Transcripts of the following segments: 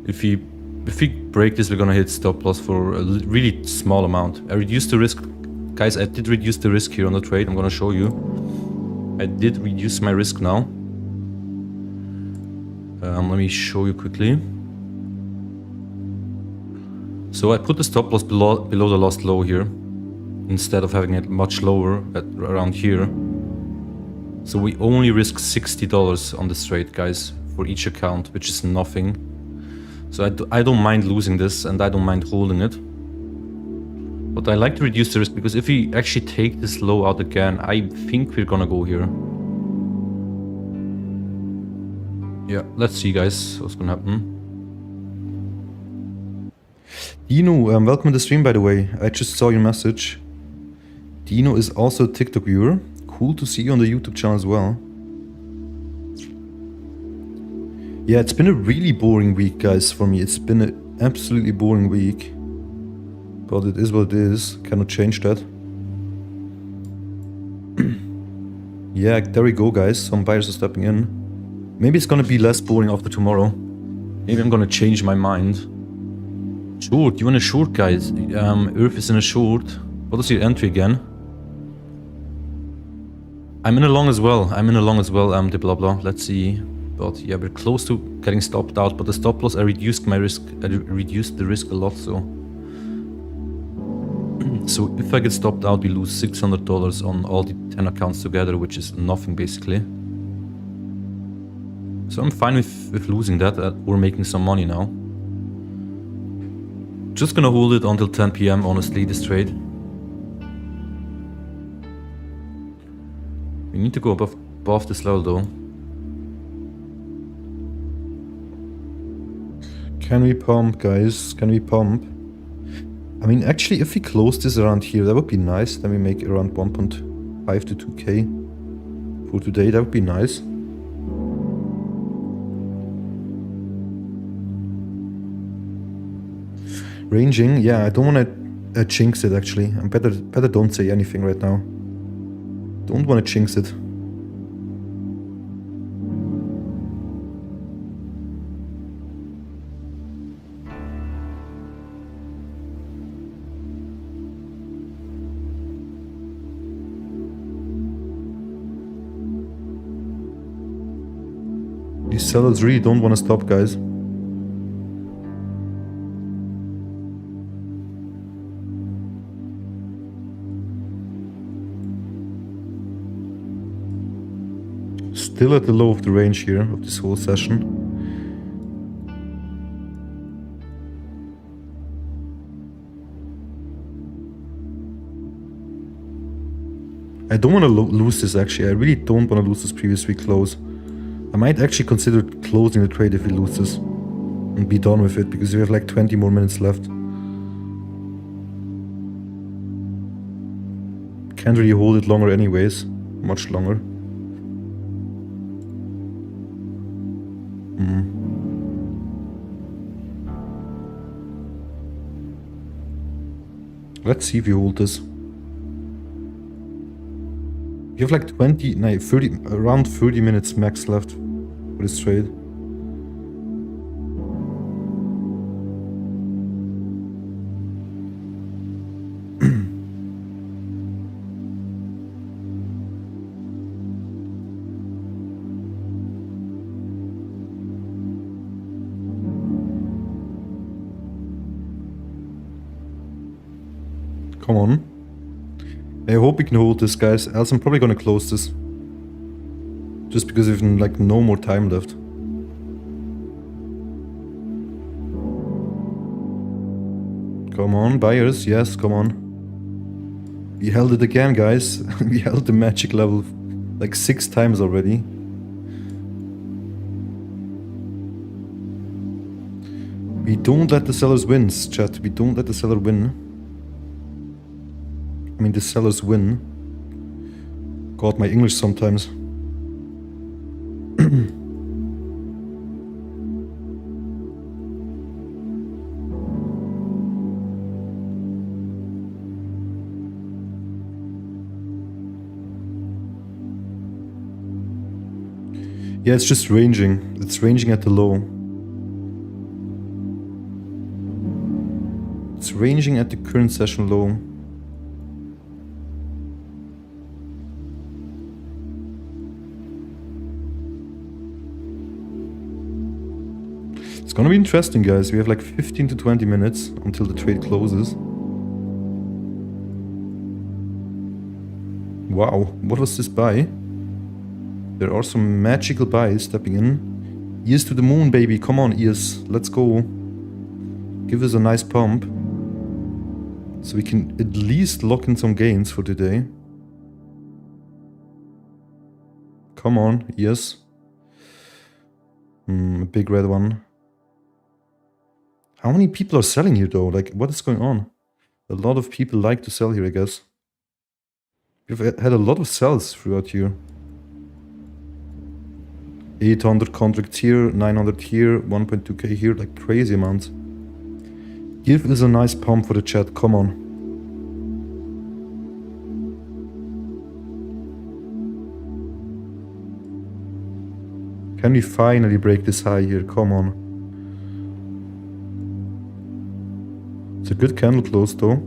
If we break this, we're gonna hit stop loss for a really small amount. I reduced the risk. Guys, I did reduce the risk here on the trade. I'm gonna show you. I did reduce my risk now. Let me show you quickly. So I put the stop loss below the last low here, instead of having it much lower at around here. So we only risk $60 on this trade, guys, for each account, which is nothing. So I don't mind losing this, and I don't mind holding it. But I like to reduce the risk, because if we actually take this low out again, I think we're gonna go here. Yeah, let's see, guys, what's gonna happen. Dino, welcome to the stream, by the way. I just saw your message. Dino is also a TikTok viewer. Cool to see you on the YouTube channel as well. Yeah, it's been a really boring week, guys, for me. It's been an absolutely boring week. But it is what it is. Cannot change that. Yeah, there we go, guys. Some buyers are stepping in. Maybe it's gonna be less boring after tomorrow. Maybe I'm gonna change my mind. Short, you want a short, guys? Earth is in a short. What is your entry again? I'm in a long as well. The blah blah. Let's see. But yeah, we're close to getting stopped out. But the stop loss, I reduced my risk. I reduced the risk a lot. So if I get stopped out, we lose $600 on all the 10 accounts together, which is nothing basically. So I'm fine with losing that. We're making some money now. Just gonna hold it until 10 PM, honestly, this trade. We need to go above this level though. Can we pump, guys? Can we pump? I mean, actually, if we close this around here, that would be nice. Then we make around 1.5 to 2K for today. That would be nice. Ranging, yeah, I don't want to jinx it actually. I better don't say anything right now. Don't want to jinx it. These sellers really don't want to stop, guys. Still at the low of the range here of this whole session. I don't want to lose this actually. I really don't want to lose this previous week close. I might actually consider closing the trade if we lose this and be done with it, because we have like 20 more minutes left. Can't really hold it longer anyways. Much longer. Let's see if we hold this. We have like 30, around 30 minutes max left for this trade. Come on. I hope we can hold this, guys, else I'm probably gonna close this. Just because we have like no more time left. Come on, buyers, yes, come on. We held it again, guys. We held the magic level like 6 times already. We don't let the sellers win, chat. We don't let the seller win. I mean, the sellers win. God, my English sometimes. Yeah, it's just ranging. It's ranging at the low. It's ranging at the current session low. It's gonna be interesting, guys. We have like 15 to 20 minutes until the trade closes. Wow, what was this buy? There are some magical buys stepping in. Ears to the moon, baby. Come on, ears. Let's go. Give us a nice pump. So we can at least lock in some gains for today. Come on, ears. A big red one. How many people are selling here though? Like, what is going on? A lot of people like to sell here, I guess. We've had a lot of sells throughout here. 800 contracts here, 900 here, 1.2k here, like crazy amounts. Give us a nice pump for the chat, come on. Can we finally break this high here? Come on. It's a good candle close though.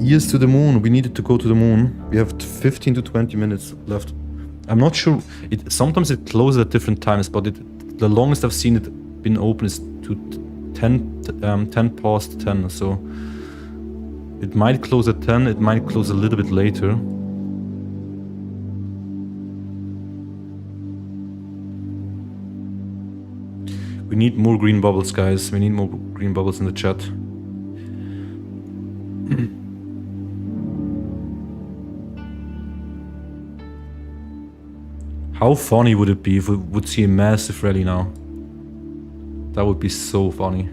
Ears to the moon. We needed to go to the moon. We have 15 to 20 minutes left. I'm not sure. Sometimes it closes at different times, but the longest I've seen it been open is to 10 past 10. So it might close at 10. It might close a little bit later. We need more green bubbles, guys. We need more green bubbles in the chat. How funny would it be if we would see a massive rally now? That would be so funny.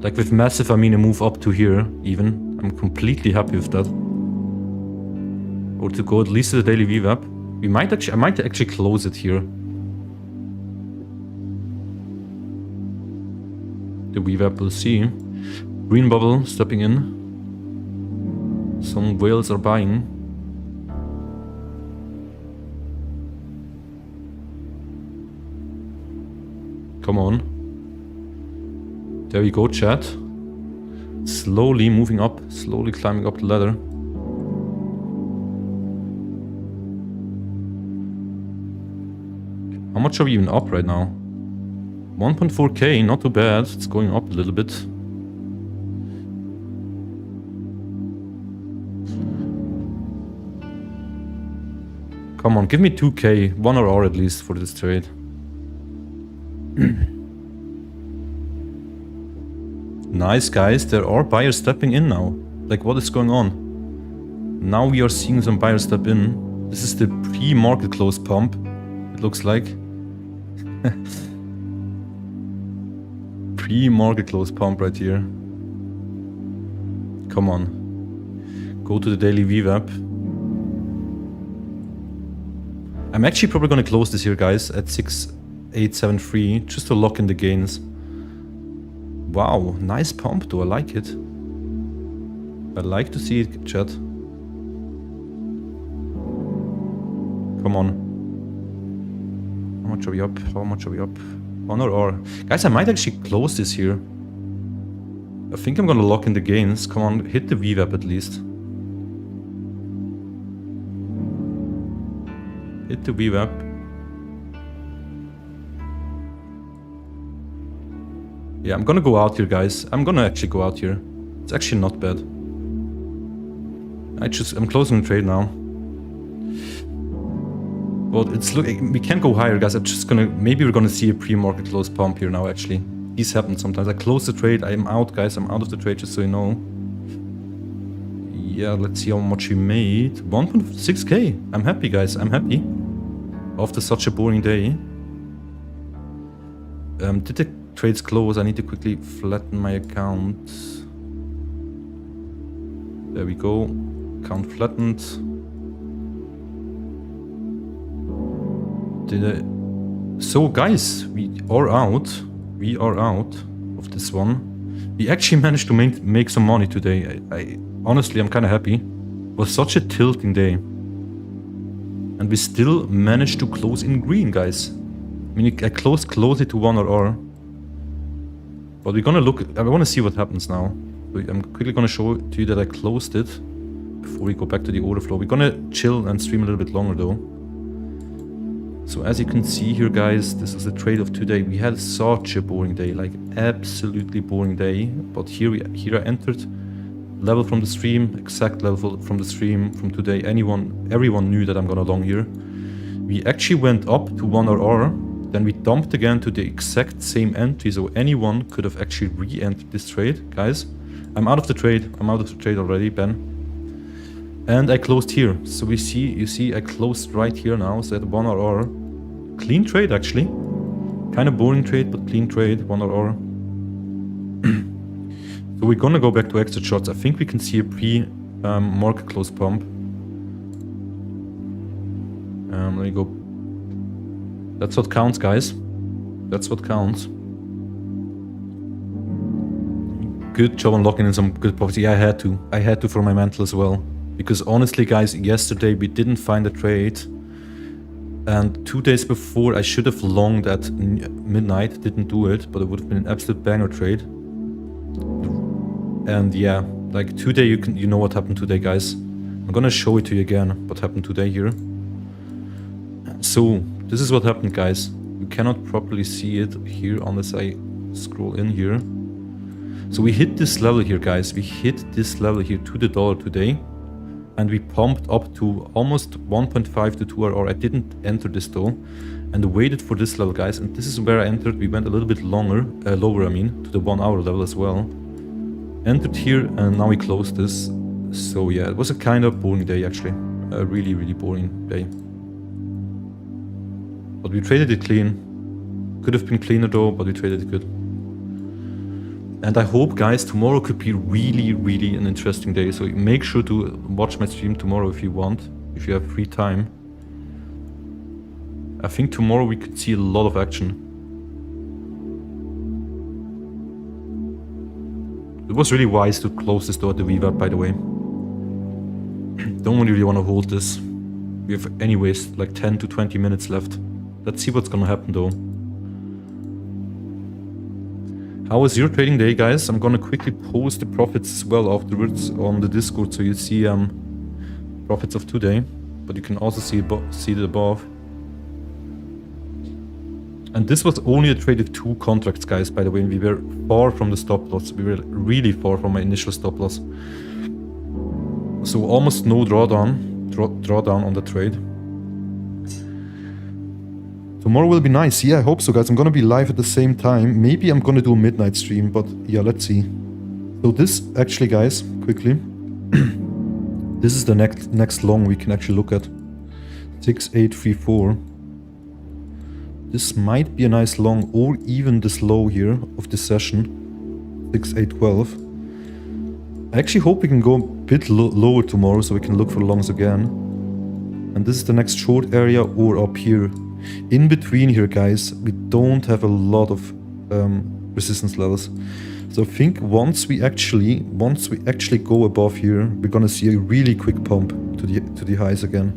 Like with massive, I mean a move up to here even. I'm completely happy with that. Or to go at least to the daily VWAP. I might actually close it here. The VWAP, we'll see. Green bubble stepping in. Some whales are buying. Come on. There we go, chat. Slowly moving up, slowly climbing up the ladder. How much are we even up right now? 1.4k, not too bad. It's going up a little bit. Come on, give me 2k, 1 or R at least for this trade. Nice, guys. There are buyers stepping in now. Like, what is going on? Now we are seeing some buyers step in. This is the pre-market close pump, it looks like. Pre-market close pump right here. Come on. Go to the daily VWAP. I'm actually probably going to close this here, guys, at 6.873 just to lock in the gains. Wow, nice pump though, I like it. I like to see it, chat. Come on. How much are we up? How much are we up? 1 or R? Guys, I might actually close this here. I think I'm gonna lock in the gains. Come on, hit the VWAP at least. Hit the VWAP. Yeah, I'm gonna go out here, guys. I'm gonna actually go out here. It's actually not bad. I'm closing the trade now. But it's we can't go higher, guys. Maybe we're gonna see a pre-market close pump here now, actually. These happen sometimes. I close the trade, I am out, guys. I'm out of the trade, just so you know. Yeah, let's see how much we made. 1.6k. I'm happy, guys. I'm happy. After such a boring day. Did the trades close? I need to quickly flatten my account. There we go. Account flattened. So guys, we are out. We are out of this one. We actually managed to make some money today. Honestly, I'm kind of happy. It was such a tilting day. And we still managed to close in green, guys. I mean, I closed closely to 1 RR. But we're gonna look, I wanna see what happens now. So I'm quickly gonna show to you that I closed it before we go back to the order flow. We're gonna chill and stream a little bit longer though. So as you can see here, guys, this is the trade of today. We had such a boring day, like absolutely boring day. But here I entered, level from the stream, exact level from the stream from today. Everyone knew that I'm gonna long here. We actually went up to 1 RR, then we dumped again to the exact same entry, so anyone could have actually re-entered this trade. Guys, I'm out of the trade. I'm out of the trade already, Ben. And I closed here. So you see, I closed right here now, so at 1 RR. Clean trade, actually. Kind of boring trade, but clean trade, 1 RR. So we're gonna go back to exit shots. I think we can see a pre-market close pump. Let me go. That's what counts, guys. That's what counts. Good job on locking in some good profits. Yeah, I had to. I had to for my mental as well. Because honestly, guys, yesterday we didn't find a trade. And 2 days before, I should have longed at midnight. Didn't do it, but it would have been an absolute banger trade. And yeah, like today, you know what happened today, guys. I'm gonna show it to you again, what happened today here. So, this is what happened, guys. You cannot properly see it here unless I scroll in here. So we hit this level here, guys. We hit this level here to the dollar today. And we pumped up to almost 1.5 to 2 RR. I didn't enter this though. And waited for this level, guys. And this is where I entered. We went a little bit lower, to the 1 hour level as well. Entered here and now we closed this. So yeah, it was a kind of boring day actually. A really, really boring day. But we traded it clean. Could have been cleaner though, but we traded it good. And I hope, guys, tomorrow could be really, really an interesting day. So make sure to watch my stream tomorrow if you want, if you have free time. I think tomorrow we could see a lot of action. It was really wise to close this door at the VWAP, by the way. Don't really want to hold this. We have anyways like 10 to 20 minutes left. Let's see what's gonna happen though. How was your trading day, guys? I'm gonna quickly post the profits as well afterwards on the Discord, so you see profits of today, but you can also see it above. And this was only a trade of 2 contracts, guys, by the way. We were far from the stop loss. We were really far from my initial stop loss. So almost no drawdown on the trade. Tomorrow will be nice. Yeah, I hope so, guys. I'm gonna be live at the same time. Maybe I'm gonna do a midnight stream, but yeah, let's see. So this actually, guys, quickly. This is the next long we can actually look at. 6834. This might be a nice long, or even this low here of this session. 6812. I actually hope we can go a bit lower tomorrow so we can look for longs again. And this is the next short area, or up here. In between here, guys, we don't have a lot of resistance levels. So I think once we actually go above here, we're gonna see a really quick pump to the highs again.